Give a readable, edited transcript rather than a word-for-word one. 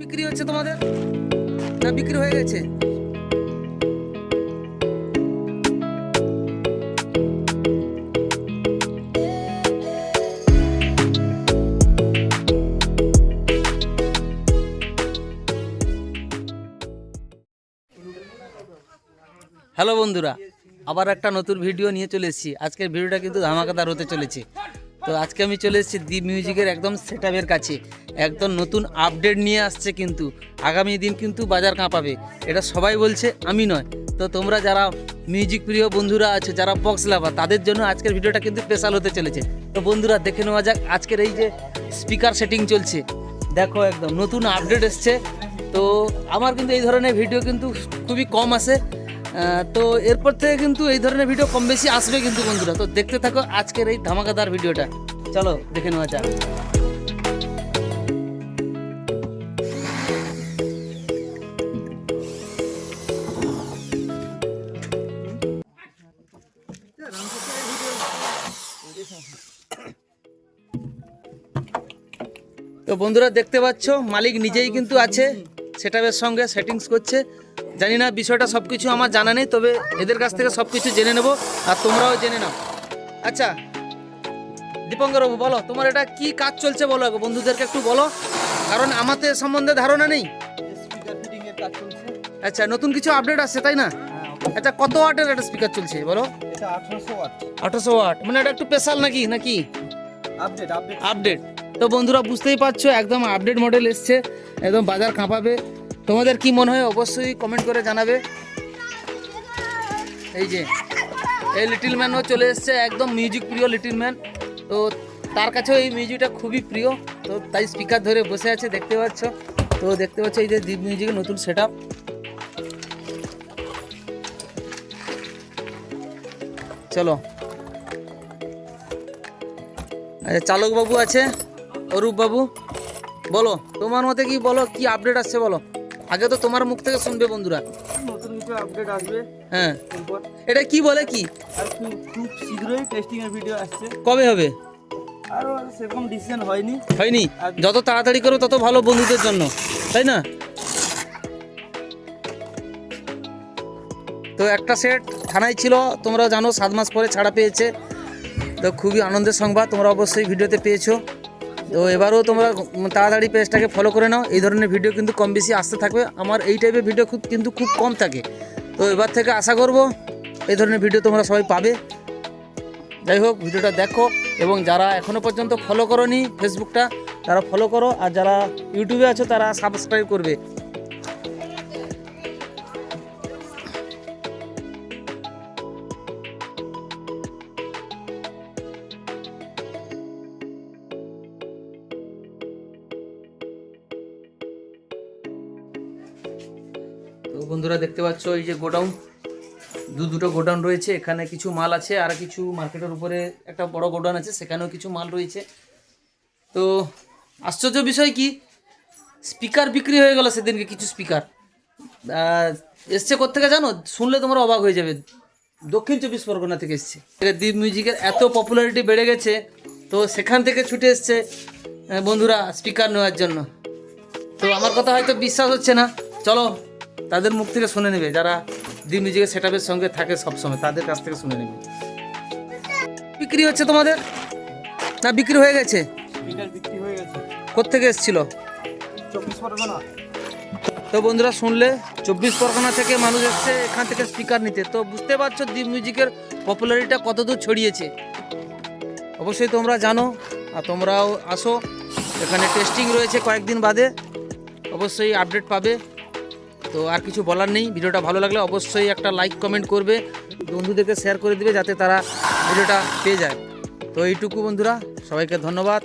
বিক্রি হচ্ছে তোমাদের না বিক্রি হয়ে গেছে? হ্যালো বন্ধুরা, আবার একটা নতুন ভিডিও নিয়ে চলে এসেছি। আজকের ভিডিওটা কিন্তু ধামাকাদার হতে চলেছে। তো আজকে আমি চলে এসেছি দ্বীপ মিউজিকের একদম সেটআপের কাছে। একদম নতুন আপডেট নিয়ে আসছে, কিন্তু আগামী দিন কিন্তু বাজার কাঁপাবে, এটা সবাই বলছে, আমি নয়। তো তোমরা যারা মিউজিক প্রিয় বন্ধুরা আছো, যারা বক্স লাভার, তাদের জন্য আজকের ভিডিওটা কিন্তু স্পেশাল হতে চলেছে। তো বন্ধুরা দেখে নেওয়া যাক আজকের এই যে স্পিকার সেটিং চলছে। দেখো একদম নতুন আপডেট এসছে। তো আমার কিন্তু এই ধরনের ভিডিও কিন্তু খুবই কম আসে, তো এরপর থেকে কিন্তু এই ধরনের ভিডিও কম বেশি আসবে কিন্তু বন্ধুরা। তো দেখতে থাকো আজকের এই ধামাকাদার ভিডিওটা, চলো দেখে নেওয়া যাক। তো বন্ধুরা দেখতে পাচ্ছ মালিক নিজেই কিন্তু আছে, সেটআপের সঙ্গে সেটিংস করছে। জানি না বিষয়টা সব কিছু আমার জানা নেই, তবে এদের কাছ থেকে সব কিছু জেনে নেব আর তোমরাও জেনে নাও। আচ্ছা দীপঙ্কর বাবু, বলো তোমার এটা কি কাজ চলছে, বলো বন্ধুদেরকে একটু বলো, কারণ আমাদের সম্বন্ধে ধারণা নেই। আচ্ছা নতুন কিছু আপডেট আসছে তাই না? আচ্ছা কত ওয়াটের একটা স্পিকার চলছে বলো? 1800 ওয়াট, মানে এটা একটু স্পেশাল নাকি নাকি আপডেট? তো বন্ধুরা বুঝতেই পারছো একদম আপডেট মডেল এসছে, একদম বাজার কাঁপাবে। তোমাদের কি মনে হয় অবশ্যই কমেন্ট করে জানাবে। এই যে এই লিটল ম্যানও চলে এসছে, একদম মিউজিক প্রিয় লিটল ম্যান। তো তার কাছেও এই মিউজিকটা খুবই প্রিয়, তো তাই স্পিকার ধরে বসে আছে দেখতে পাচ্ছ। তো দেখতে পাচ্ছ এই যে দ্বীপ মিউজিকের নতুন সেটআপ। চলো আচ্ছা চালক বাবু আছে, অরূপ বাবু, বলো তোমার মতে কি, বলো কি আপডেট আসছে বলো। আগে তো তোমার মুখ থেকে শুনবে বন্ধুরা। নতুন কিছু আপডেট আসবে, হ্যাঁ এটা কি বলে কি, আর খুব শীঘ্রই টেস্টিং এর ভিডিও আসছে। কবে হবে? আর সেরকম ডিসিশন হয়নি। যত তাড়াতাড়ি করো তত ভালো বন্ধুদের জন্য, তাই না? তো একটা সেট থানায় ছিল, তোমরা জানো 7 মাস পরে ছাড়া পেয়েছে। তো খুবই আনন্দের সংবাদ, তোমরা অবশ্যই ভিডিওতে পেয়েছো। তো এবারও তোমরা তাড়াতাড়ি পেজটাকে ফলো করে নাও, এই ধরনের ভিডিও কিন্তু কম বেশি আসতে থাকবে। আমার এই টাইপের ভিডিও কিন্তু খুব কম থাকে, তো এবার থেকে আশা করব এই ধরনের ভিডিও তোমরা সবাই পাবে। যাই হোক ভিডিওটা দেখো, এবং যারা এখনও পর্যন্ত ফলো করোনি ফেসবুকটা, তারা ফলো করো, আর যারা ইউটিউবে আছো তারা সাবস্ক্রাইব করবে। তো বন্ধুরা দেখতে পাচ্ছ এই যে গোডাউন, দুটো গোডাউন রয়েছে, এখানে কিছু মাল আছে, আর কিছু মার্কেটের উপরে একটা বড় গোডাউন আছে, সেখানেও কিছু মাল রয়েছে। তো আশ্চর্য বিষয় কি, স্পিকার বিক্রি হয়ে গেল সেদিনকে। কিছু স্পিকার এসছে কোত্থেকে জানো, শুনলে তোমরা অবাক হয়ে যাবে, দক্ষিণ 24 পরগনা থেকে এসছে। দ্বীপ মিউজিকের এত পপুলারিটি বেড়ে গেছে, তো সেখান থেকে ছুটে এসছে বন্ধুরা স্পিকার নেওয়ার জন্য। তো আমার কথা হয়তো বিশ্বাস হচ্ছে না, চলো তাদের মুখ থেকে শুনে নেবে, যারা দ্বীপ মিউজিকের সেটআপের সঙ্গে থাকে সবসময়, তাদের কাছ থেকে শুনে নেবে। বিক্রি হচ্ছে তোমাদের না বিক্রি হয়ে গেছে? স্পিকার বিক্রি হয়ে গেছে। কোত্থেকে এসেছিল? 24 পরগনা। তো বন্ধুরা শুনলে 24 পরগনা থেকে মানুষ এসছে এখান থেকে স্পিকার নিতে। তো বুঝতে পারছো দ্বীপ মিউজিকের পপুলারিটিটা কতদূর ছড়িয়েছে। অবশ্যই তোমরা জানো, আর তোমরাও আসো, এখানে টেস্টিং রয়েছে কয়েকদিন বাদে, অবশ্যই আপডেট পাবে। তো আর কিছু বলার নেই, ভিডিওটা ভালো লাগলে অবশ্যই একটা লাইক কমেন্ট করবে, বন্ধুদেরকে শেয়ার করে দিবে যাতে তারা ভিডিওটা পেয়ে যায়। তো এইটুকু বন্ধুরা, সবাইকে ধন্যবাদ।